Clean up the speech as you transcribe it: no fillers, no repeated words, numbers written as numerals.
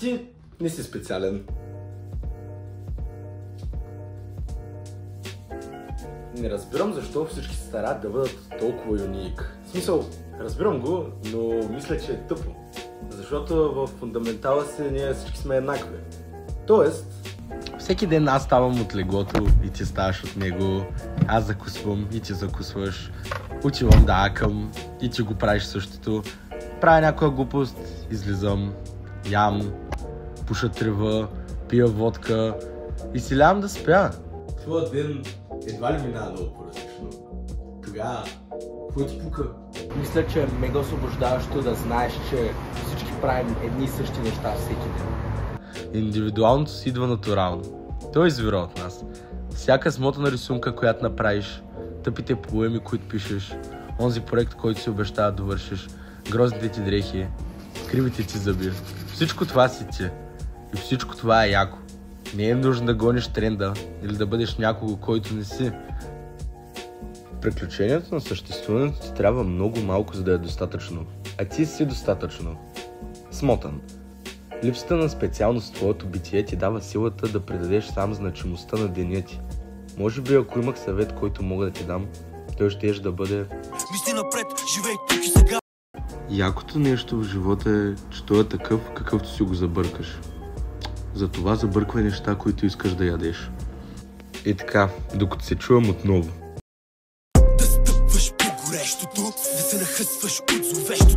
Ти не си специален. Не разбирам защо всички се старат да бъдат толкова юник. В смисъл, разбирам го, но мисля, че е тъпо. Защото в фундаментала си ние всички сме еднакви. Тоест, всеки ден аз ставам от леглото и ти ставаш от него. Аз закусвам и ти закусваш. Отивам да акам и ти го правиш същото. Правя някоя глупост, излизам, ям, пуша трева, пия водка и си лягам да спя. Твоя ден едва ли минава много по-различно. Тогава, какво ти пука? Мисля, че е мега освобождаващо да знаеш, че всички правим едни и същи неща всеки ден. Индивидуалното си идва натурално. Той извира от нас. Всяка смотана рисунка, която направиш, тъпите поеми, които пишеш, онзи проект, който си обещава да довършиш, грозните ти дрехи, кривите ти зъби. Всичко това си ти. И всичко това е яко. Не е нужно да гониш тренда или да бъдеш някого, който не си. Приключението на съществуването ти трябва много малко, за да е достатъчно. А ти си достатъчно. Смотан. Липсата на специалност в твоето битие ти дава силата да придадеш сам значимостта на деня ти. Може би ако имах съвет, който мога да ти дам, той щеше да бъде: мисли напред, живей тук и сега. Якото нещо в живота е, че той е такъв, какъвто си го забъркаш. Затова забърквай неща, които искаш да ядеш. И така, докато се чуем отново. Да стъпваш по горещото, да се нахъсваш от зловещото.